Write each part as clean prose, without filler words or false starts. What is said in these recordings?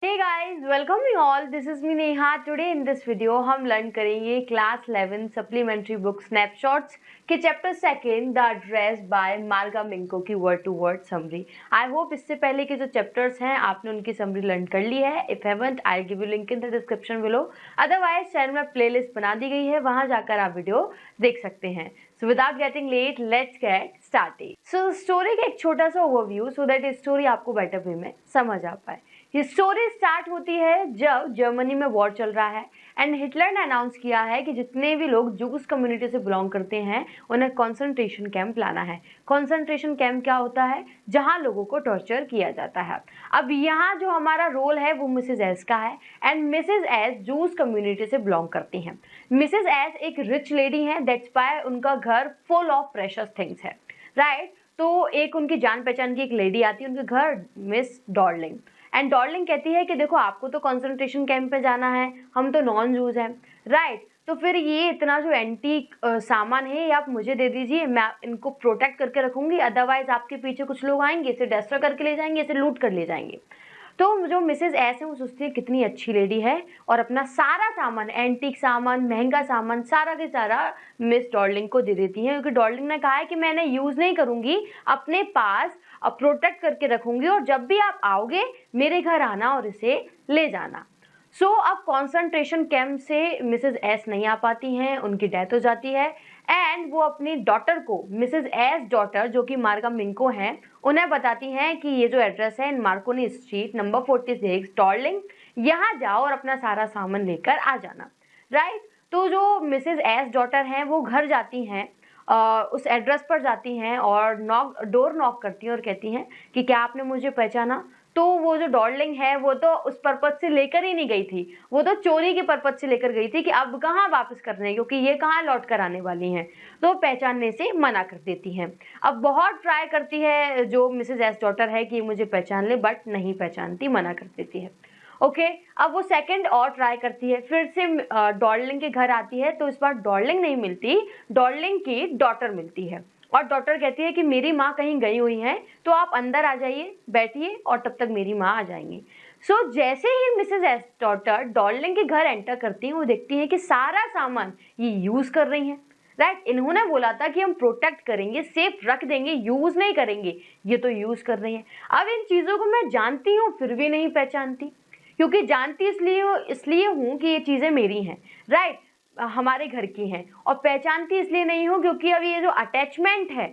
Hey guys, welcome you all. This is me Neha. Today in this video हम learn करेंगे class 11 supplementary book snapshots के chapter second the address by Marga Minco की word to word summary. I hope इससे पहले के जो chapters हैं आपने उनकी समरी लर्न कर ली है. If haven't I give you link in the description below. Otherwise channel में प्लेलिस्ट बना दी गई है, वहां जाकर आप वीडियो देख सकते हैं. So without getting late, let's get started. So story का एक छोटा सा ओवरव्यू सो दैट स्टोरी आपको बेटर वे में समझ आ पाए. ये स्टोरी स्टार्ट होती है जब जर्मनी में वॉर चल रहा है एंड हिटलर ने अनाउंस किया है कि जितने भी लोग जूस कम्युनिटी से बिलोंग करते हैं उन्हें कॉन्सेंट्रेशन कैंप लाना है. कॉन्सेंट्रेशन कैंप क्या होता है? जहां लोगों को टॉर्चर किया जाता है. अब यहाँ जो हमारा रोल है वो मिसेज एस का है and Mrs S Jews community से बिलोंग करती हैं. मिसेज एस एक रिच लेडी हैं, दैट्स व्हाई उनका घर फुल ऑफ प्रेशियस थिंग्स है, राइट. तो एक उनकी जान पहचान की एक लेडी आती है उनके घर, मिस डॉर्लिंग. एंड डॉर्लिंग कहती है कि देखो आपको तो कंसंट्रेशन कैंप पे जाना है, हम तो नॉन जूस हैं, राइट. तो फिर ये इतना जो एंटीक सामान है ये आप मुझे दे दीजिए, मैं इनको प्रोटेक्ट करके रखूंगी. अदरवाइज आपके पीछे कुछ लोग आएंगे, इसे डिस्ट्रॉय करके ले जाएंगे, इसे लूट कर ले जाएंगे. तो जो मिसेज एस है वो सोचती है कितनी अच्छी लेडी है और अपना सारा सामान, एंटीक सामान, महंगा सामान, सारा के सारा मिस डॉर्लिंग को दे देती है, क्योंकि डॉर्लिंग ने कहा है कि मैंने यूज नहीं करूंगी, अपने पास प्रोटेक्ट करके रखूंगी और जब भी आप आओगे मेरे घर आना और इसे ले जाना. सो अब कॉन्सेंट्रेशन कैंप से मिसेज एस नहीं आ पाती हैं, उनकी डेथ हो जाती है एंड वो अपनी डॉटर को, मिसेज एस डॉटर जो कि मार्गा मिंको हैं, उन्हें बताती हैं कि ये जो एड्रेस है मार्कोनी स्ट्रीट नंबर 46 डॉर्लिंग, यहाँ जाओ और अपना सारा सामान लेकर आ जाना, राइट. तो जो मिसेज एस डॉटर हैं वो घर जाती हैं, उस एड्रेस पर जाती हैं और डोर नॉक करती हैं और कहती हैं कि क्या आपने मुझे पहचाना. तो वो जो डॉर्लिंग है वो तो उस पर्पज से लेकर ही नहीं गई थी, वो तो चोरी के पर्पज से लेकर गई थी कि अब कहाँ वापस करने, क्योंकि ये कहाँ लौट कर आने वाली हैं. तो पहचानने से मना कर देती हैं. अब बहुत ट्राई करती है जो मिसेज एस डॉटर है कि मुझे पहचान ले, बट नहीं पहचानती, मना कर देती है. ओके अब वो सेकंड और ट्राई करती है, फिर से डॉर्लिंग के घर आती है. तो इस बार डॉर्लिंग नहीं मिलती, डॉर्लिंग की डॉटर मिलती है और डॉटर कहती है कि मेरी माँ कहीं गई हुई है, तो आप अंदर आ जाइए, बैठिए और तब तक मेरी माँ आ जाएंगी. सो जैसे ही मिसेज एस डॉटर डॉर्लिंग के घर एंटर करती हैं वो देखती हैं कि सारा सामान ये यूज कर रही हैं, राइट. इन्होंने बोला था कि हम प्रोटेक्ट करेंगे, सेफ रख देंगे, यूज नहीं करेंगे, ये तो यूज कर रही हैं. अब इन चीजों को मैं जानती हूँ फिर भी नहीं पहचानती, क्योंकि जानती इसलिए हूँ कि ये चीजें मेरी हैं, राइट, हमारे घर की हैं. और पहचानती इसलिए नहीं हूँ क्योंकि अब ये जो अटैचमेंट है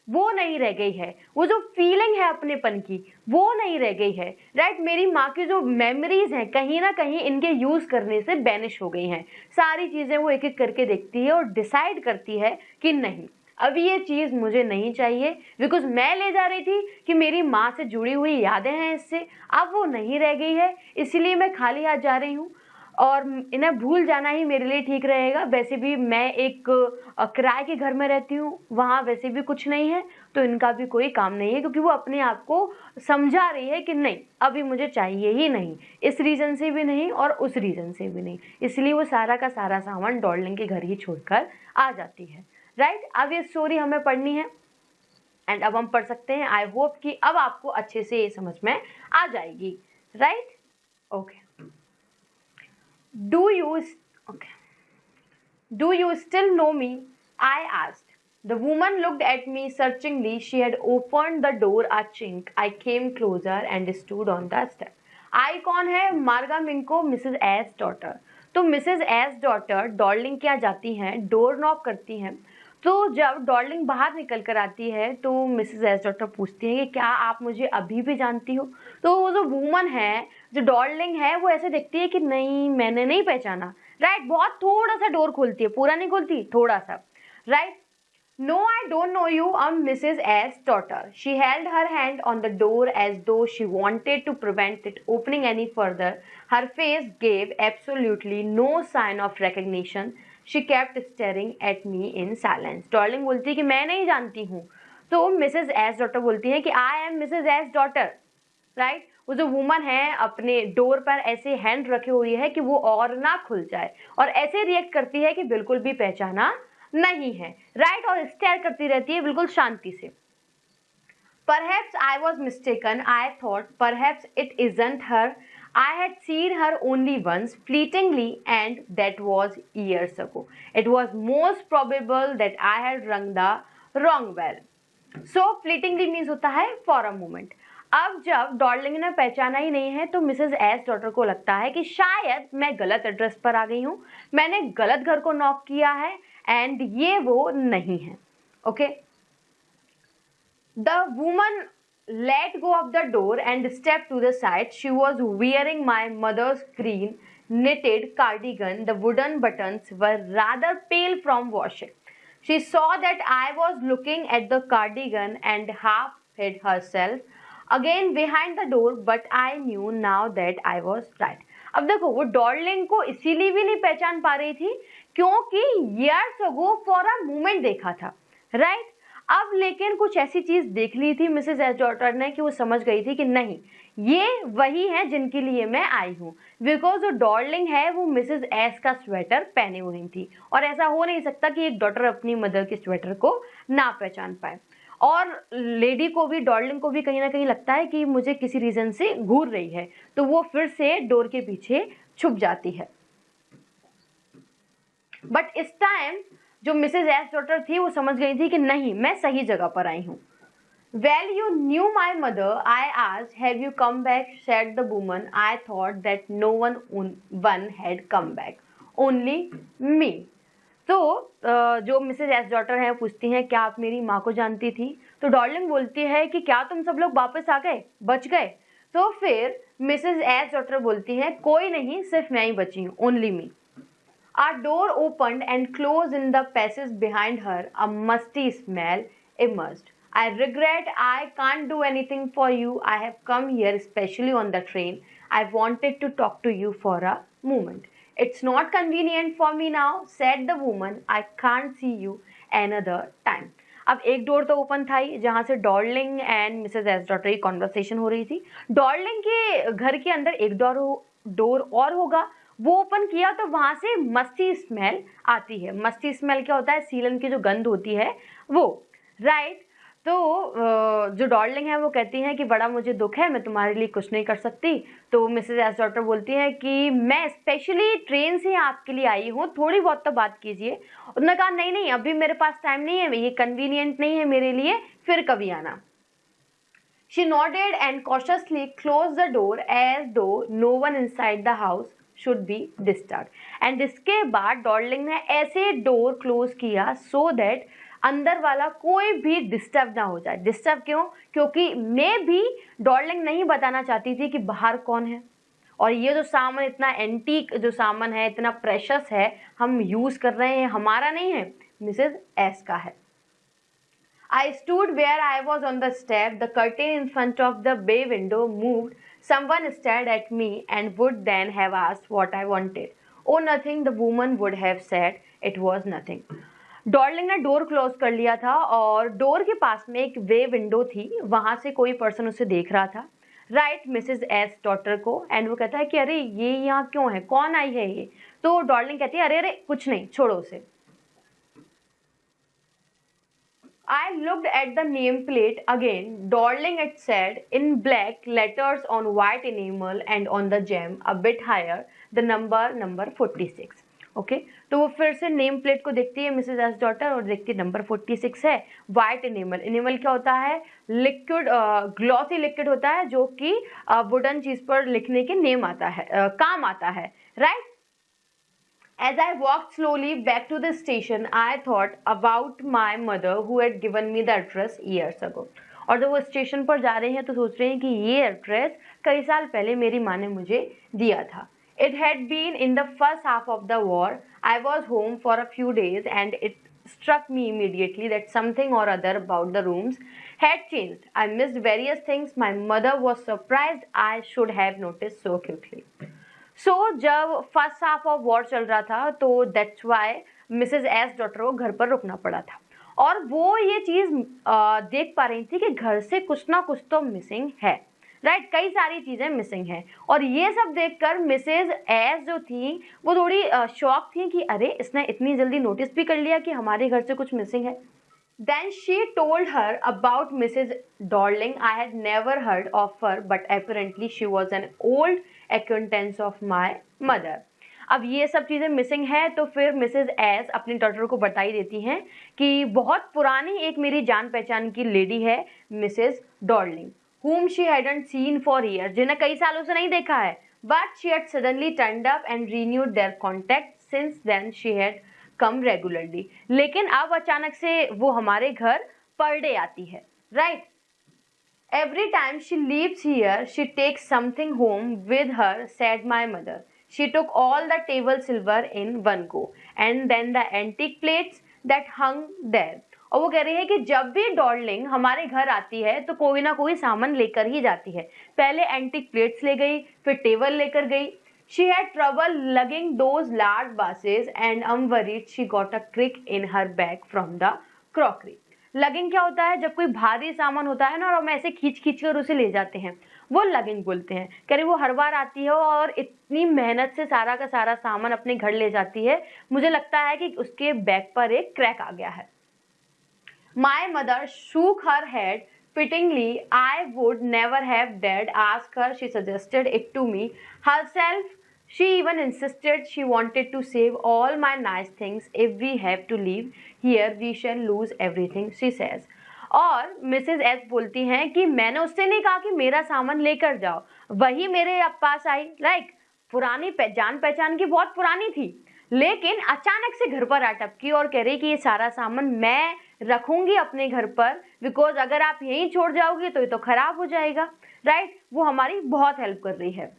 वो नहीं रह गई है, वो जो फीलिंग है अपनेपन की वो नहीं रह गई है, राइट. मेरी माँ की जो मेमोरीज हैं कहीं ना कहीं इनके यूज करने से बैनिश हो गई हैं. सारी चीजें वो एक एक करके देखती है और डिसाइड करती है कि नहीं, अब ये चीज मुझे नहीं चाहिए, बिकॉज मैं ले जा रही थी कि मेरी माँ से जुड़ी हुई यादें हैं इससे, अब वो नहीं रह गई है, इसीलिए मैं खाली हाथ जा रही हूँ और इन्हें भूल जाना ही मेरे लिए ठीक रहेगा. वैसे भी मैं एक किराए के घर में रहती हूँ, वहाँ वैसे भी कुछ नहीं है, तो इनका भी कोई काम नहीं है, क्योंकि वो अपने आप को समझा रही है कि नहीं अभी मुझे चाहिए ही नहीं, इस रीज़न से भी नहीं और उस रीज़न से भी नहीं. इसलिए वो सारा का सारा सामान डॉर्लिंग के घर ही छोड़कर आ जाती है, राइट. अब ये स्टोरी हमें पढ़नी है एंड अब हम पढ़ सकते हैं. आई होप कि अब आपको अच्छे से ये समझ में आ जाएगी, right. Okay. Do you still know me? I asked. The woman looked at me searchingly. She had opened the door a chink. I came closer and stood on the step. I कौन है? मार्गा मिंको, Mrs S daughter. तो Mrs S daughter Darling क्या जाती हैं, door knock करती हैं. तो जब डॉर्लिंग बाहर निकल कर आती है तो मिसेज एस डॉटर पूछती है कि क्या आप मुझे अभी भी जानती हो. तो वो जो वूमन है, जो डॉर्लिंग है, वो ऐसे देखती है कि नहीं मैंने नहीं पहचाना, राइट. बहुत थोड़ा सा डोर खोलती है, पूरा नहीं खोलती, थोड़ा सा, right. No, I don't know you. I'm Mrs. S. daughter. She held her hand on the door as though she wanted to prevent it opening any further. Her face gave absolutely no sign of recognition. She kept staring at me in silence. Darling बोलती है कि मैं नहीं जानती हूँ. तो Mrs S daughter बोलती है कि I am Mrs S daughter, right. वो जो वुमन है अपने डोर पर ऐसे हैंड रखे हुई है कि वो और ना खुल जाए और ऐसे रिएक्ट करती है कि बिल्कुल भी पहचाना नहीं है, राइट. और स्टेयर करती रहती है बिल्कुल शांति से. Perhaps I was mistaken. I thought perhaps it isn't her. I had seen her only once, fleetingly, and that was years ago. It was most probable that I had rung the wrong bell. So fleetingly means होता है for a moment. अब जब Darling ने पहचाना ही नहीं है तो Mrs S daughter को लगता है कि शायद मैं गलत एड्रेस पर आ गई हूँ, मैंने गलत घर को नॉक किया है एंड ये वो नहीं है. Okay. The woman let go of the door and stepped to the side. She was wearing my mother's green knitted cardigan. The wooden buttons were rather pale from washing. She saw that I was looking at the cardigan and half hid herself again behind the door, but I knew now that I was right. अब देखो वो Darling को इसीलिए भी नहीं पहचान पा रही थी क्योंकि years ago for a moment देखा था, right? अब लेकिन कुछ ऐसी चीज देख ली थी मिसेस एस डॉटर ने कि वो समझ गई थी कि नहीं ये वही है जिनके लिए मैं आई हूँ, बिकॉज जो डॉर्लिंग है वो मिसेस एस का स्वेटर पहने हुई थी और ऐसा हो नहीं सकता कि एक डॉटर अपनी मदर के स्वेटर को ना पहचान पाए. और लेडी को भी, डॉर्लिंग को भी कहीं ना कहीं लगता है कि मुझे किसी रीजन से घूर रही है, तो वो फिर से डोर के पीछे छुप जाती है. बट इस टाइम जो मिसेज एस डॉटर थी वो समझ गई थी कि नहीं मैं सही जगह पर आई हूँ. Well, you knew my mother, I asked. Have you come back? Said the woman. I thought that no one had come back, only me. तो जो मिसेज एस डॉटर है पूछती हैं क्या आप मेरी माँ को जानती थी, तो डॉर्लिंग बोलती है कि क्या तुम सब लोग वापस आ गए, बच गए. तो फिर मिसेज एस डॉटर बोलती हैं कोई नहीं, सिर्फ मैं ही बची हूँ, only me. Our door opened and closed in the passage behind her. A musty smell emerged. I regret I can't do anything for you. I have come here especially on the train. I wanted to talk to you for a moment. It's not convenient for me now, said the woman. I can't see you another time. अब एक door तो open था ही जहाँ से Darling and Mrs S daughter की conversation हो रही थी. डॉर्लिंग के घर के अंदर एक डोर और होगा, वो ओपन किया तो वहां से मस्ती स्मेल आती है. मस्ती स्मेल क्या होता है, सीलन की जो गंध होती है वो, राइट. तो जो डॉर्लिंग है वो कहती है कि बड़ा मुझे दुख है, मैं तुम्हारे लिए कुछ नहीं कर सकती. तो मिसेज एस डॉटर बोलती है कि मैं स्पेशली ट्रेन से आपके लिए आई हूँ, थोड़ी बहुत तो बात कीजिए. उन्होंने कहा नहीं नहीं अभी मेरे पास टाइम नहीं है, ये कन्वीनियंट नहीं है मेरे लिए, फिर कभी आना. She nodded and cautiously closed the door as though no one inside the house should be disturbed. And इसके बाद डॉर्लिंग ने ऐसे डोर क्लोज किया सो दैट अंदर वाला कोई भी डिस्टर्ब ना हो जाए. डिस्टर्ब क्यों? क्योंकि मैं भी डॉर्लिंग नहीं बताना चाहती थी कि बाहर कौन है और ये जो सामान इतना एंटीक जो सामान है, इतना प्रेशस है, हम यूज कर रहे हैं, हमारा नहीं है, मिसेज एस का है. I stood where I was on the step. The curtain in front of the bay window moved. Someone stared at me and would then have asked what I wanted. Oh, nothing, the woman would have said. It was nothing. Darling ने door close कर लिया था और door के पास में एक वे window थी, वहां से कोई पर्सन उसे देख रहा था, राइट, मिसेज एस डॉटर को. एंड वो कहता है कि अरे ये यहाँ क्यों है, कौन आई है ये. तो डॉर्लिंग कहती है अरे अरे कुछ नहीं, छोड़ो उसे. I looked at the nameplate again. Darling, it said in black letters on white enamel and on the gem a bit higher the number 46. Okay, तो वो फिर से नेम प्लेट को देखती है मिसेज एस डॉटर और देखती है नंबर 46 है. वाइट एनिमल, एनिमल क्या होता है, लिक्विड, ग्लॉसी लिक्विड होता है जो कि वुडन चीज पर लिखने के नेम आता है, काम आता है, right. As I walked slowly back to the station, I thought about my mother who had given me the address years ago. और जब वो स्टेशन पर जा रहे हैं तो सोच रहे हैं कि ये एड्रेस कई साल पहले मेरी माँ ने मुझे दिया था. It had been in the first half of the war. I was home for a few days and it struck me immediately that something or other about the rooms had changed. I missed various things. My mother was surprised. I should have noticed so quickly. सो जब first half of war चल रहा था तो that's why Mrs S daughter को घर पर रुकना पड़ा था और वो ये चीज़ देख पा रही थी कि घर से कुछ ना कुछ तो मिसिंग है, राइट. कई सारी चीज़ें मिसिंग हैं और ये सब देखकर मिसेज एस जो थी वो थोड़ी शॉक थी कि अरे इसने इतनी जल्दी नोटिस भी कर लिया कि हमारे घर से कुछ मिसिंग है. Then she told her about Mrs. Darling. I had never heard of her, but apparently she was an old acquaintance of my mother. अब ये सब चीज़ें मिसिंग है, तो फिर मिसेज एस अपनी डॉटर को बताई देती हैं कि बहुत पुरानी एक मेरी जान पहचान की लेडी है, Mrs Darling, whom she hadn't seen for years, जिन्हें कई सालों से नहीं देखा है, but she had suddenly turned up and renewed their contact. Since then she had come regularly. लेकिन अब अचानक से वो हमारे घर पर डे आती है, right? Every time she leaves here, she takes something home with her, said my mother. She took all the table silver in one go, and then the antique plates that hung there. और वो कह रही है कि जब भी Darling हमारे घर आती है तो कोई ना कोई सामान लेकर ही जाती है। पहले एंटिक प्लेट्स ले गई, फिर टेबल लेकर गई। She had trouble lugging those large vases and unworried she got a crick in her bag from the crockery. Logging क्या होता है? जब कोई भारी सामान होता है ना और हम ऐसे खींच खींच कर उसे ले जाते हैं, वो लगिंग बोलते हैं। कह रही वो हर बार आती है और इतनी मेहनत से सारा का सारा सामान अपने घर ले जाती है, मुझे लगता है कि उसके बैग पर एक क्रैक आ गया है। My mother shook her head pityingly. I would never have dared ask her. She suggested it to me herself. She even insisted she wanted to save all my nice things. If we have to leave here, we shall lose everything, she says. और Mrs S बोलती हैं कि मैंने उससे नहीं कहा कि मेरा सामान लेकर जाओ, वही मेरे पास आई। लाइक पुरानी जान पहचान की बहुत पुरानी थी, लेकिन अचानक से घर पर आ टपकी और कह रही कि ये सारा सामान मैं रखूंगी अपने घर पर, बिकॉज अगर आप यहीं छोड़ जाओगी तो ये तो खराब हो जाएगा, राइट? वो हमारी बहुत हेल्प कर रही है।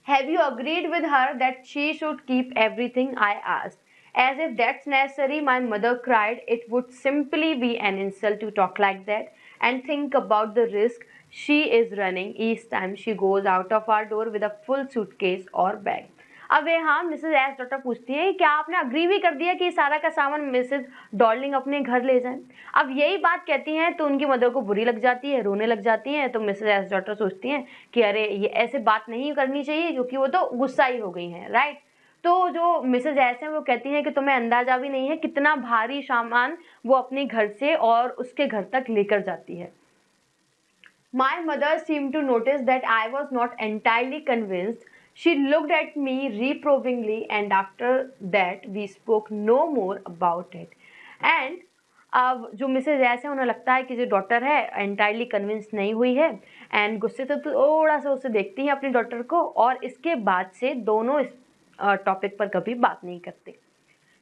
Have you agreed with her that she should keep everything? I asked. As if that's necessary, my mother cried. It would simply be an insult to talk like that and think about the risk she is running each time she goes out of our door with a full suitcase or bag. अब यहाँ Mrs S daughter पूछती है क्या आपने agree भी कर दिया कि सारा का सामान मिसेज डॉर्लिंग अपने घर ले जाए? अब यही बात कहती हैं तो उनकी मदर को बुरी लग जाती है, रोने लग जाती हैं। तो मिसेज एस डॉटर सोचती हैं कि अरे ये ऐसे बात नहीं करनी चाहिए, क्योंकि वो तो गुस्सा ही हो गई हैं, राइट? तो जो मिसेज एस हैं वो कहती हैं कि तुम्हें अंदाजा भी नहीं है कितना भारी सामान वो अपने घर से और उसके घर तक लेकर जाती है। My mother seemed to notice that I was not entirely convinced. She looked at me reprovingly, and after that we spoke no more about it. And अब जो मिसेज एस है उन्हें लगता है कि जो डॉटर है एंटायरली कन्विंस नहीं हुई है, एंड गुस्से से थोड़ा सा उसे देखती है अपनी डॉटर को, और इसके बाद से दोनों इस टॉपिक पर कभी बात नहीं करते।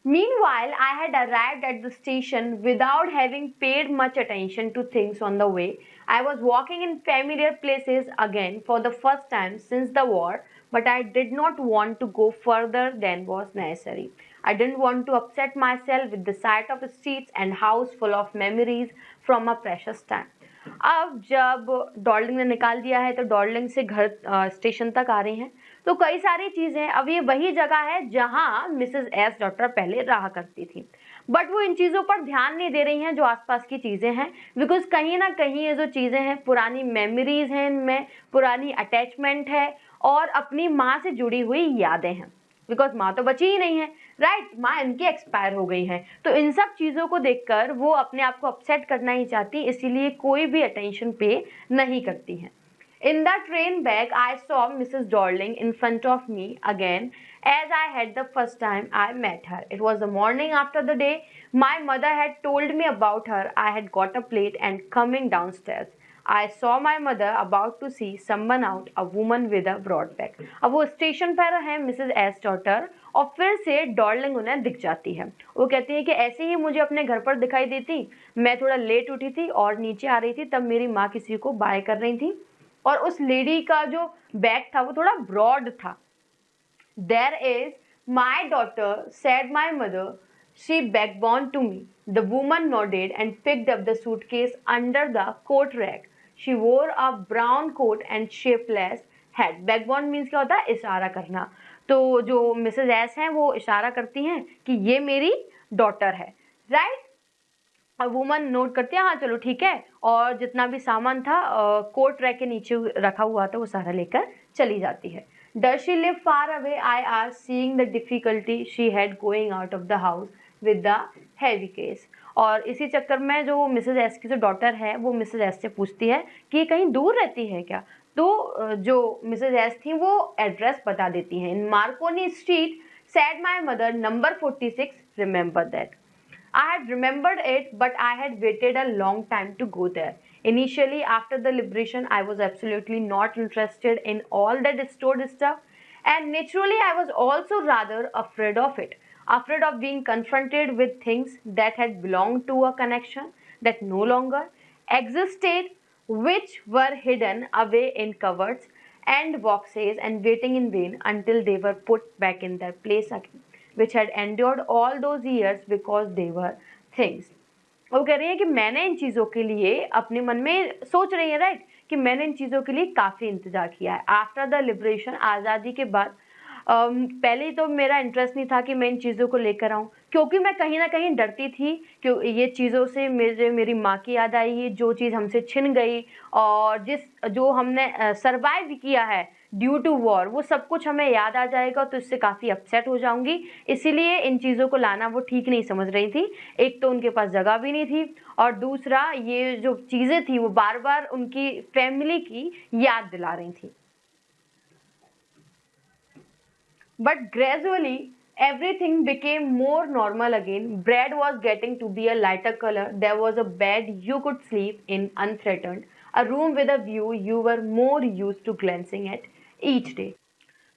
Meanwhile, I had arrived at the station without having paid much attention to things on the way. I was walking in familiar places again for the first time since the war, but I did not want to go further than was necessary. I didn't want to upset myself with the sight of streets and house full of memories from a precious time. अब जब Darling ने निकाल दिया है तो Darling से घर station तक आ रही हैं, तो कई सारी चीज़ें, अब ये वही जगह है जहाँ मिसेज एस डॉटर पहले रहा करती थी, बट वो इन चीज़ों पर ध्यान नहीं दे रही हैं जो आसपास की चीज़ें हैं, बिकॉज कहीं ना कहीं ये जो चीज़ें हैं पुरानी मेमोरीज हैं, इनमें पुरानी अटैचमेंट है और अपनी माँ से जुड़ी हुई यादें हैं, बिकॉज माँ तो बची ही नहीं है, राइट? माँ इनकी एक्सपायर हो गई है। तो इन सब चीज़ों को देखकर वो अपने आप को अपसेट करना ही चाहती, इसीलिए कोई भी अटेंशन पे नहीं करती हैं। In the train back, I saw Mrs. Dorling in front of me again as I had the first time I met her. It was the morning after the day my mother had told me about her. I had got a plate and coming downstairs, I saw my mother about to see someone out, a woman with a broad back. अब वो station पर है Mrs S daughter, और फिर से Darling उन्हें दिख जाती है। वो कहती है कि ऐसे ही मुझे अपने घर पर दिखाई देती, मैं थोड़ा लेट उठी थी और नीचे आ रही थी, तब मेरी माँ किसी को बाय कर रही थी और उस लेडी का जो बैग था वो थोड़ा ब्रॉड था। There is my daughter, said my mother. She backboned to me. The woman nodded and picked up the suitcase under the coat rack. She wore a brown coat and shapeless hat. Backbone means क्या होता है? इशारा करना। तो जो Mrs S हैं वो इशारा करती हैं कि ये मेरी डॉटर है, राइट? और वुमन नोट करती है हाँ चलो ठीक है, और जितना भी सामान था कोट रैक के नीचे रखा हुआ था वो सारा लेकर चली जाती है। Does she live far away? I asked, seeing the difficulty she had going out of the house with the heavy case. और इसी चक्कर में जो मिसेज एस की जो डॉटर है वो मिसेज एस से पूछती है कि ये कहीं दूर रहती है क्या? जो मिसेज एस थी वो एड्रेस बता देती हैं। In Marconi street said my mother, number 46, remember that. I had remembered it, but I had waited a long time to go there. Initially, after the liberation, I was absolutely not interested in all that stored stuff, and naturally, I was also rather afraid of it. Afraid of being confronted with things that had belonged to a connection that no longer existed, which were hidden away in cupboards and boxes and waiting in vain until they were put back in their place again, which had endured all those years because they were things. वो कह रही है कि मैंने इन चीज़ों के लिए अपने मन में सोच रही है, राइट, कि मैंने इन चीज़ों के लिए काफ़ी इंतजार किया है। आफ्टर द लिबरेशन, आज़ादी के बाद पहले तो मेरा इंटरेस्ट नहीं था कि मैं इन चीज़ों को लेकर आऊँ, क्योंकि मैं कहीं ना कहीं डरती थी कि ये चीज़ों से मेरी माँ की याद आई, जो चीज़ हमसे छिन गई और जो हमने सरवाइव किया है ड्यू टू वॉर, वो सब कुछ हमें याद आ जाएगा, तो इससे काफ़ी अपसेट हो जाऊंगी। इसीलिए इन चीज़ों को लाना वो ठीक नहीं समझ रही थी। एक तो उनके पास जगह भी नहीं थी, और दूसरा ये जो चीज़ें थी वो बार बार उनकी फैमिली की याद दिला रही थी। But gradually, everything became more normal again. Bread was getting to be a lighter color. There was a bed you could sleep in unthreatened. A room with a view you were more used to glancing at each day.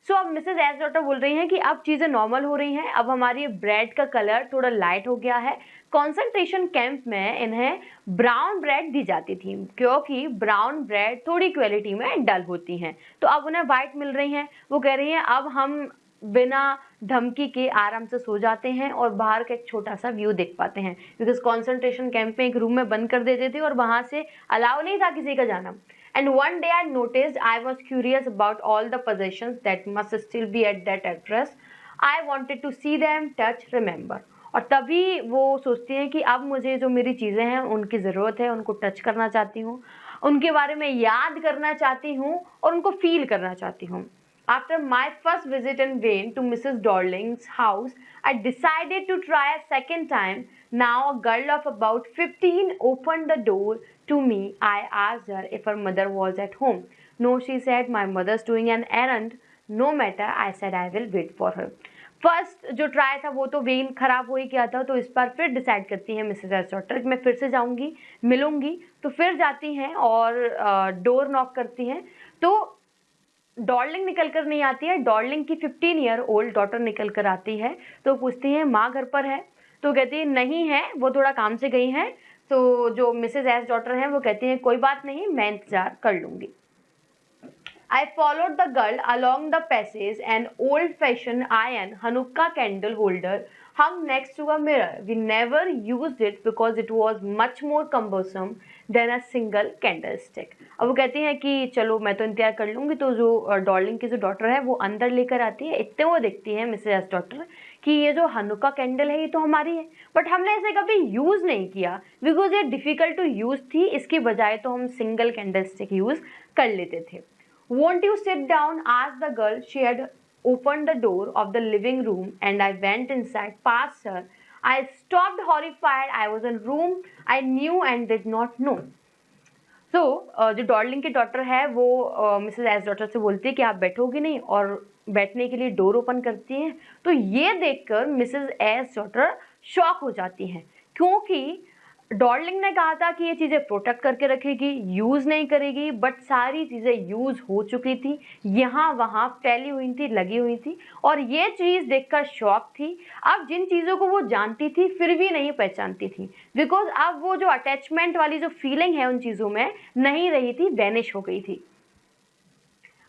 सो अब Mrs S daughter बोल रही हैं कि अब चीज़ें normal हो रही हैं, अब हमारी ब्रेड का कलर थोड़ा लाइट हो गया है। कॉन्सेंट्रेशन कैंप में इन्हें ब्राउन ब्रेड दी जाती थी, क्योंकि ब्राउन ब्रेड थोड़ी क्वालिटी में डल होती हैं, तो अब उन्हें वाइट मिल रही हैं। वो कह रही हैं अब हम बिना धमकी के आराम से सो जाते हैं और बाहर का एक छोटा सा व्यू देख पाते हैं, बिकॉज कॉन्सेंट्रेशन कैंप में एक रूम में बंद कर देते थे और वहाँ से अलाउ नहीं था किसी का जाना। And one day I noticed I was curious about all the possessions that must still be at that address. I wanted to see them, touch, remember. और तभी वो सोचती हैं कि अब मुझे जो मेरी चीज़ें हैं उनकी ज़रूरत है, उनको टच करना चाहती हूँ, उनके बारे में याद करना चाहती हूँ और उनको फील करना चाहती हूँ। After my first visit in vain to Mrs. Darling's house, I decided to try a second time. Now a girl of about 15 opened the door to me. I asked her if her mother was at home. No, she said, my mother's doing an errand. No matter, I said I will wait for her. First जो try था वो तो when खराब हो ही गया था, तो इस बार फिर डिसाइड करती हैं मिसेज एस डॉटर मैं फिर से जाऊंगी, मिलूंगी। तो फिर जाती हैं और डोर नॉक करती हैं, तो डॉर्लिंग निकल कर नहीं आती है, डॉर्लिंग की 15 ईयर ओल्ड डॉटर निकल कर आती है। तो पूछती हैं माँ घर पर है, तो कहती है नहीं है, वो थोड़ा काम से गई हैं। तो जो मिसेज एस डॉटर हैं वो कहती हैं कोई बात नहीं, मैं इंतजार कर लूँगी। I followed the girl along the passage. An old-fashioned iron Hanukkah candle holder hung next to a mirror. We never used it because it was much more cumbersome than a single candlestick. अब वो कहती हैं कि चलो मैं तो इंतजार कर लूँगी। तो जो डॉर्लिंग की जो डॉटर है वो अंदर लेकर आती है। इतने वो देखती है मिसेज एस डॉटर कि ये जो हनुक्का कैंडल है ये तो हमारी है, बट हमने इसे कभी यूज़ नहीं किया बिकॉज ये डिफ़िकल्ट टू यूज़ थी। इसकी बजाय तो हम सिंगल कैंडलस्टिक यूज़ कर लेते थे। Won't you sit down? asked the girl. She had opened the door of the living room and I went inside past her. I stopped horrified. I was in a room I knew and did not know. So, जो Darling की daughter है वो Mrs S daughter से बोलती है कि आप बैठोगी नहीं, और बैठने के लिए डोर ओपन करती हैं। तो ये देखकर मिसेज एस डॉटर शॉक हो जाती हैं, क्योंकि डॉर्लिंग ने कहा था कि ये चीज़ें प्रोटेक्ट करके रखेगी, यूज़ नहीं करेगी, बट सारी चीज़ें यूज़ हो चुकी थी, यहाँ वहाँ फैली हुई थी, लगी हुई थी, और ये चीज़ देखकर शॉक थी। अब जिन चीज़ों को वो जानती थी फिर भी नहीं पहचानती थी, बिकॉज अब वो जो अटैचमेंट वाली जो फीलिंग है उन चीज़ों में नहीं रही थी, वैनिश हो गई थी।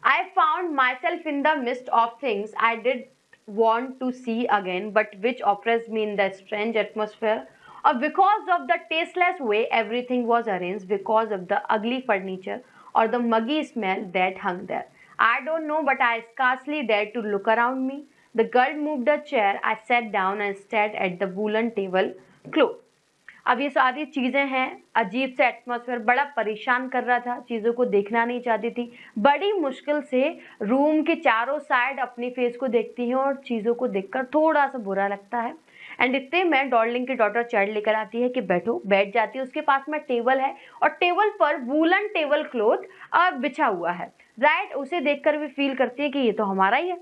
I found myself in the midst of things I did want to see again, but which oppressed me in the strange atmosphere. Or because of the tasteless way everything was arranged, because of the ugly furniture or the muggy smell that hung there. I don't know, but I scarcely dared to look around me. The girl moved a chair. I sat down and stared at the woolen tablecloth. अब ये सारी चीज़ें हैं, अजीब से atmosphere बड़ा परेशान कर रहा था, चीज़ों को देखना नहीं चाहती थी, बड़ी मुश्किल से रूम के चारों साइड अपनी फेस को देखती हैं और चीज़ों को देखकर थोड़ा सा बुरा लगता है। एंड इतने में डॉर्लिंग की डॉटर चेयर लेकर आती है कि बैठो, बैठ जाती है। उसके पास में टेबल है और टेबल पर वूलन टेबल क्लॉथ बिछा हुआ है। राइट, उसे देखकर भी फील करती है कि ये तो हमारा ही है।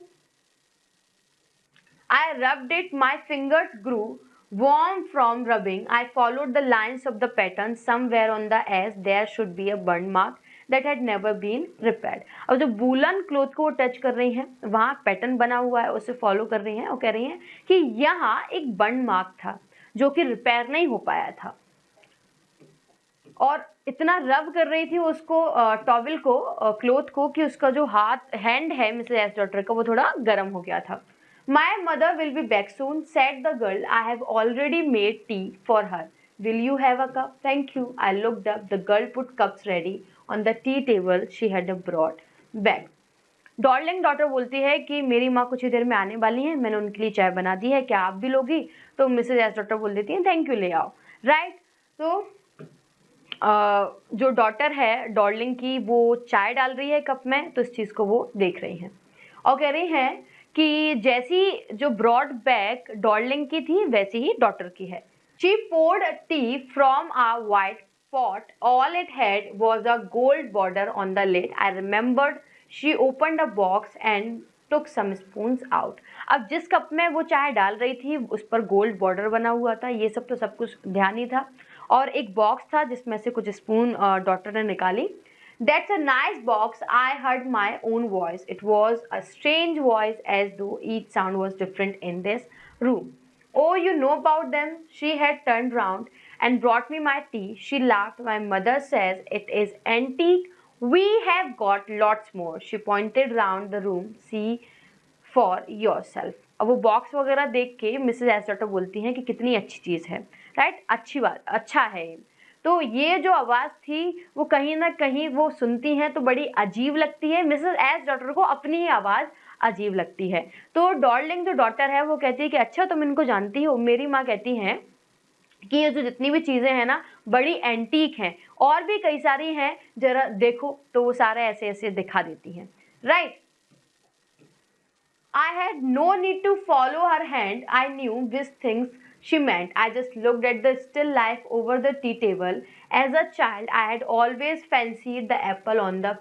I rubbed it, my fingers grew warm from rubbing. I followed the lines of the pattern. Somewhere on the edge there should be a burn mark that had never been repaired. अब जो woollen cloth को वो touch कर रही हैं, वहाँ pattern बना हुआ है, उसे फॉलो कर रही हैं और कह रही हैं कि यहाँ एक बर्न मार्क था जो कि रिपेयर नहीं हो पाया था, और इतना रब कर रही थी उसको टॉवल को, क्लोथ को, कि उसका जो हैंड है मिसेस एस डॉटर का वो थोड़ा गर्म हो गया था। My mother will be back soon, said the girl. I have already made tea for her. Will you have a cup? Thank you. I looked up. The girl put cups ready on the tea table she had brought back. Darling daughter बोलती है कि मेरी माँ कुछ ही देर में आने वाली हैं, मैंने उनके लिए चाय बना दी है, क्या आप भी लोगी? तो मिसेज एस डॉटर बोल देती हैं थैंक यू, ले आओ। राइट, तो जो डॉटर है डार्लिंग की, वो चाय डाल रही है कप में, तो इस चीज़ को वो देख रही हैं और कह रही हैं कि जैसी जो ब्रॉड बैक डार्लिंग की थी वैसी ही डॉटर की है। She poured tea from a white pot. All it had was a gold border on the lid. I remembered she opened a box and took some spoons out. अब जिस cup में वो चाय डाल रही थी उस पर गोल्ड बॉर्डर बना हुआ था, ये सब तो सब कुछ ध्यान ही था, और एक बॉक्स था जिसमें से कुछ स्पून डॉटर ने निकाली। That's a nice box. I heard my own voice. It was a strange voice, as though each sound was different in this room. Oh, you know about them? She had turned round and brought me my tea. She laughed. My mother says it is antique. We have got lots more. She pointed round the room. See for yourself. अब वो box वगैरह देख के Mrs S daughter बोलती हैं कि कितनी अच्छी चीज़ है, राइट, अच्छी बात, अच्छा है। तो ये जो आवाज़ थी वो कहीं ना कहीं वो सुनती हैं तो बड़ी अजीब लगती है, मिसेस एस डॉटर को अपनी ही आवाज़ अजीब लगती है। तो डार्लिंग जो डॉटर है वो कहती है कि अच्छा तुम इनको जानती हो? मेरी माँ कहती हैं कि ये जो जितनी भी चीज़ें हैं ना बड़ी एंटीक हैं, और भी कई सारी हैं, जरा देखो, तो वो सारे ऐसे ऐसे दिखा देती हैं। Right, I had no need to follow her hand. I knew these things she meant. I just looked at the still life over the tea table. As a child, I had always fancied the apple on the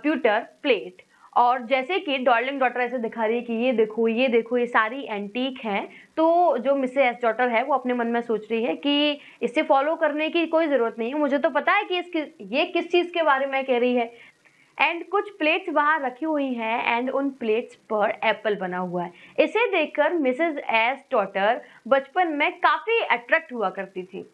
pewter plate. और जैसे कि darling daughter ऐसे दिखा रही है कि ये देखो ये देखो ये सारी एंटीक हैं, तो जो मिसेस एस डॉटर है वो अपने मन में सोच रही है कि इसे फॉलो करने की कोई ज़रूरत नहीं है, मुझे तो पता है कि ये किस चीज़ के बारे में कह रही है। एंड कुछ प्लेट्स वहाँ रखी हुई हैं एंड उन प्लेट्स पर एप्पल बना हुआ है। इसे देखकर मिसेस एस डॉटर बचपन में काफ़ी अट्रैक्ट हुआ करती थी।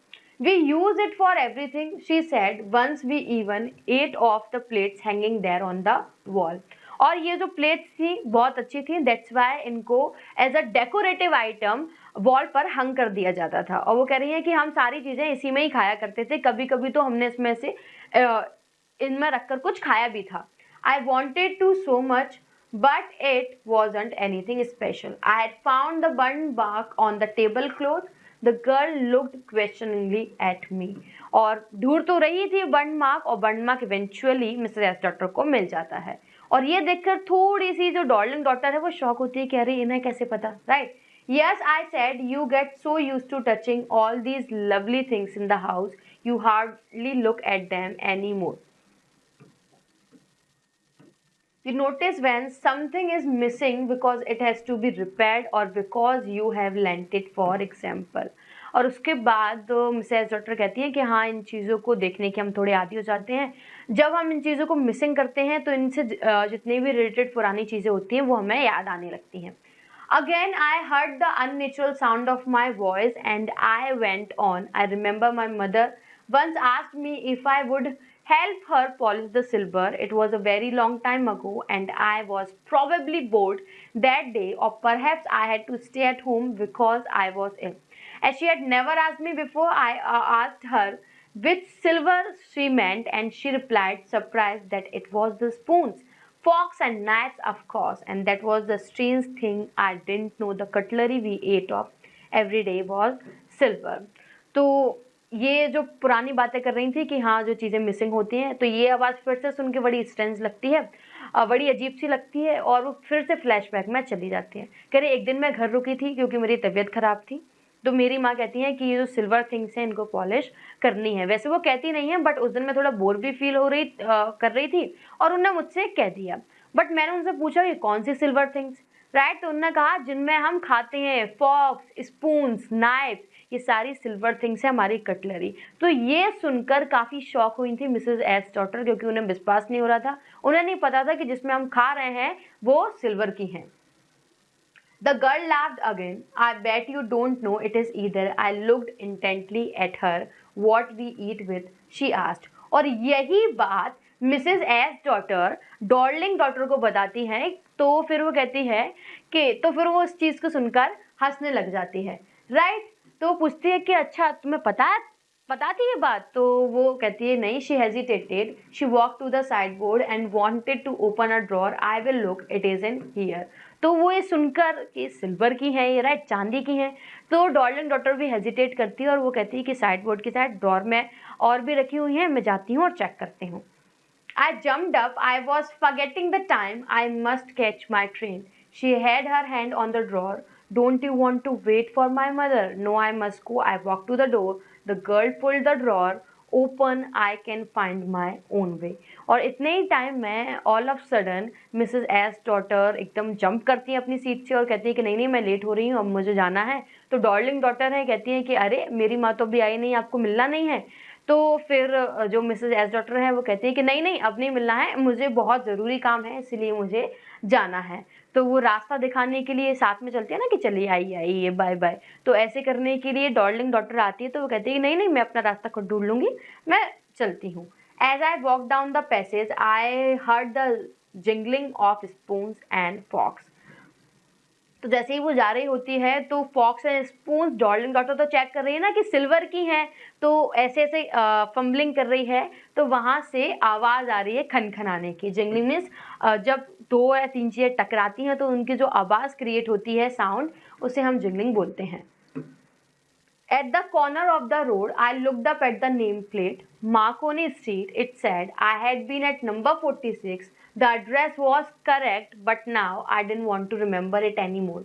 We use it for everything, she said, once we even ate off the plates hanging there on the wall. और ये जो प्लेट्स थी बहुत अच्छी थी, दैट्स वाई इनको as a decorative item wall पर हंग कर दिया जाता था। और वो कह रही है कि हम सारी चीज़ें इसी में ही खाया करते थे, कभी कभी तो हमने इसमें से इनमें रखकर कुछ खाया भी था। I wanted to so much, but it wasn't anything special. I had found the burnt bark on the tablecloth. The girl looked questioningly at me. और ढूंढ तो रही थी बर्न मार्क, और burn mark eventually Mrs S daughter को मिल जाता है। और ये देखकर थोड़ी सी जो डार्लिंग डॉटर है वो शॉक होती है, कह रही इन्हें कैसे पता, right? Yes, I said, you get so used to touching all these lovely things in the house, you hardly look at them anymore. You notice when something is missing because it has to be repaired or because you have lent it, for example. और उसके बाद Mrs doctor कहती हैं कि हाँ, इन चीज़ों को देखने के हम थोड़े आदी हो जाते हैं। जब हम इन चीज़ों को मिसिंग करते हैं तो इनसे जितनी भी रिलेटेड पुरानी चीज़ें होती हैं वो हमें याद आने लगती हैं। Again, I heard the unnatural sound of my voice and I went on. I remember my mother once asked me if I would help her polish the silver. It was a very long time ago and I was probably bored that day, or perhaps I had to stay at home because I was ill. As she had never asked me before, I asked her which silver she meant, and she replied, surprised, that it was the spoons, forks and knives, of course. And that was the strange thing. I didn't know the cutlery we ate of every day was silver. तो ये जो पुरानी बातें कर रही थी कि हाँ जो चीज़ें मिसिंग होती हैं, तो ये आवाज़ फिर से सुन के बड़ी स्ट्रेंज लगती है, बड़ी अजीब सी लगती है, और वो फिर से फ्लैशबैक में चली जाती है। कह रही एक दिन मैं घर रुकी थी क्योंकि मेरी तबीयत ख़राब थी, तो मेरी माँ कहती है कि ये जो सिल्वर थिंग्स हैं इनको पॉलिश करनी है। वैसे वो कहती नहीं है, बट उस दिन मैं थोड़ा बोर भी फील कर रही थी और उन्होंने मुझसे कह दिया। बट मैंने उनसे पूछा ये कौन सी सिल्वर थिंग्स, राइट? तो उन्होंने कहा जिनमें हम खाते हैं, फॉक्स, स्पून्स, नाइफ, ये सारी सिल्वर थिंग्स है हमारी कटलरी। तो ये सुनकर काफ़ी शॉक हुई थी मिसेस एस डॉटर, क्योंकि उन्हें विश्वास नहीं हो रहा था। उन्हें नहीं पता था कि जिसमें हम खा रहे हैं वो सिल्वर की हैं। The girl laughed again. I bet you don't know it is either. I looked intently at her. What we eat with? She asked. और यही बात Mrs S daughter Darling daughter को बताती है, तो फिर वो कहती है कि तो फिर वो उस चीज़ को सुनकर हंसने लग जाती है, राइट? तो पूछती है कि अच्छा तुम्हें पता थी ये बात? तो वो कहती है नहीं। She hesitated, she walk to the sideboard and wanted to open a drawer. I will look, it is in here. तो वो ये सुनकर कि सिल्वर की है ये, राइट, चांदी की है, तो डॉर्लिंग डॉटर भी हेजिटेट करती है और वो कहती है कि साइड बोर्ड की साइड ड्रॉर में और भी रखी हुई हैं, मैं जाती हूँ और चेक करती हूँ। I jumped up. I was forgetting the time. I must catch my train. She had her hand on the drawer. Don't you want to wait for my mother? No, I must go. I walked to the door. The girl pulled the drawer open. I can find my own way. और इतने ही time में all of sudden Mrs S daughter एकदम jump करती है अपनी seat से और कहती है कि नहीं नहीं मैं लेट हो रही हूँ, अब मुझे जाना है। तो डॉर्लिंग डॉटर है कहती है कि अरे मेरी माँ तो अभी आई नहीं, आपको मिलना नहीं है? तो फिर जो मिसेस एस डॉटर है वो कहती है कि नहीं नहीं अब नहीं मिलना है, मुझे बहुत ज़रूरी काम है इसीलिए मुझे जाना है। तो वो रास्ता दिखाने के लिए साथ में चलती है ना कि चलिए आइए आइए बाय बाय। तो ऐसे करने के लिए डॉर्लिंग डॉटर आती है, तो वो कहती है कि नहीं नहीं मैं अपना रास्ता खुद ढूंढ लूँगी, मैं चलती हूँ। As I walk down the passage I heard the jingling of spoons and forks. तो जैसे ही वो जा रही होती है तो forks and spoons, Darling daughter तो चेक कर रही है ना कि सिल्वर की हैं, तो ऐसे ऐसे फंबलिंग कर रही है, तो वहाँ से आवाज़ आ रही है खनखनाने की। जिंगलिंग मीन्स जब 2 या 3 चीज़ें टकराती हैं तो उनकी जो आवाज़ क्रिएट होती है, साउंड, उसे हम जिंगलिंग बोलते हैं। At the corner of the road, I looked up at the nameplate. Marconi Street, it said. I had been at number 46. The address was correct, but now I didn't want to remember it anymore.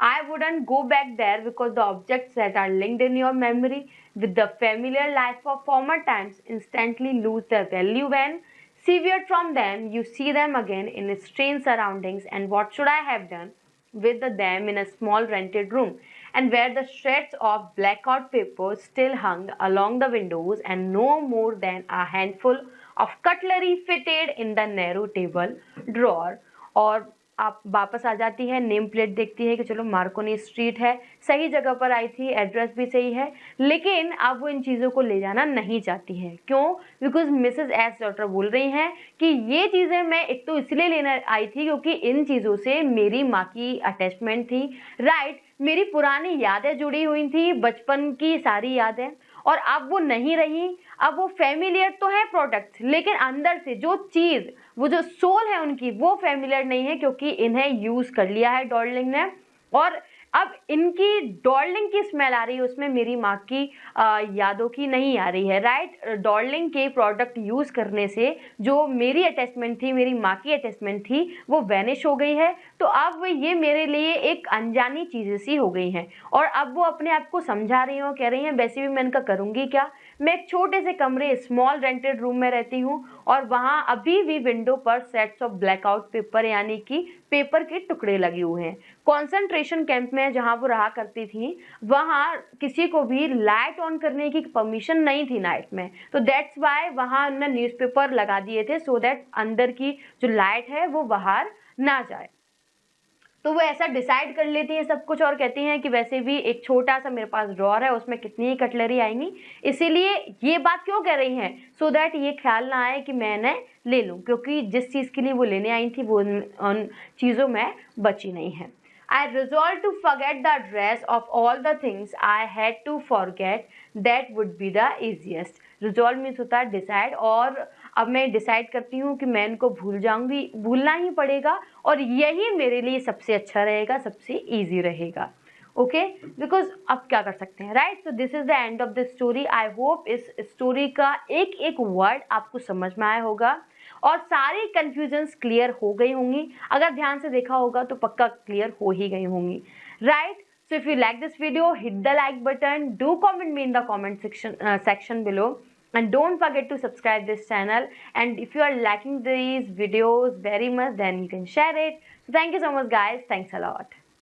I wouldn't go back there because the objects that are linked in your memory with the familiar life of former times instantly lose their value when severed from them. You see them again in strange surroundings, and what should I have done with them in a small rented room, and where the shreds of blackout paper still hung along the windows, and no more than a handful of cutlery fitted in the narrow table drawer. और आप वापस आ जाती है, name plate देखती है कि चलो Markovnikov street है, सही जगह पर आई थी, एड्रेस भी सही है, लेकिन अब वो इन चीज़ों को ले जाना नहीं चाहती है। क्यों? बिकॉज मिसेस एस डॉटर बोल रही हैं कि ये चीज़ें मैं एक तो इसलिए लेने आई थी क्योंकि इन चीज़ों से मेरी माँ की अटैचमेंट थी, राइट, मेरी पुरानी यादें जुड़ी हुई थी, बचपन की सारी यादें, और अब वो नहीं रही। अब वो फेमिलियर तो है प्रोडक्ट, लेकिन अंदर से जो चीज़, वो जो सोल है उनकी, वो फेमिलियर नहीं है क्योंकि इन्हें यूज़ कर लिया है डॉर्लिंग ने। और अब इनकी डॉर्लिंग की स्मेल आ रही है, उसमें मेरी माँ की यादों की नहीं आ रही है, राइट। डॉर्लिंग के प्रोडक्ट यूज़ करने से जो मेरी अटैचमेंट थी, मेरी माँ की अटैचमेंट थी, वो वैनिश हो गई है। तो अब ये मेरे लिए एक अनजानी चीज़ें सी हो गई हैं, और अब वो अपने आप को समझा रही हैं, कह रही हैं वैसे भी मैं इनका करूँगी क्या। मैं एक छोटे से कमरे, स्मॉल रेंटेड रूम में रहती हूँ, और वहाँ अभी भी विंडो पर सेट्स ऑफ ब्लैकआउट पेपर यानी कि पेपर के टुकड़े लगे हुए हैं। कॉन्सेंट्रेशन कैंप में जहाँ वो रहा करती थी, वहाँ किसी को भी लाइट ऑन करने की परमिशन नहीं थी नाइट में, तो दैट्स वाई वहाँ उन्होंने न्यूज़पेपर लगा दिए थे सो दैट अंदर की जो लाइट है वो बाहर ना जाए। तो वो ऐसा डिसाइड कर लेती हैं सब कुछ, और कहती हैं कि वैसे भी एक छोटा सा मेरे पास ड्रॉर है, उसमें कितनी ही कटलरी आएंगी, इसीलिए ये बात क्यों कह रही हैं, सो दैट ये ख्याल ना आए कि मैंने ले लूँ, क्योंकि जिस चीज़ के लिए वो लेने आई थी वो उन चीज़ों में बची नहीं है। I resolved to forget the address of all the things I had to forget. That would be the easiest. Resolve means होता है डिसाइड, और अब मैं डिसाइड करती हूँ कि मैं इनको भूल जाऊँगी, भूलना ही पड़ेगा, और यही मेरे लिए सबसे अच्छा रहेगा, सबसे ईजी रहेगा। ओके, बिकॉज अब क्या कर सकते हैं, right. So this is the end of the story. I hope इस स्टोरी का एक एक वर्ड आपको समझ में आया होगा और सारी कन्फ्यूजन्स क्लियर हो गई होंगी। अगर ध्यान से देखा होगा तो पक्का क्लियर हो ही गई होंगी, right. So if you like this video, hit the like button. Do comment me in the comment section below. And don't forget to subscribe this channel. And if you are liking these videos very much, then you can share it. So thank you so much guys. Thanks a lot.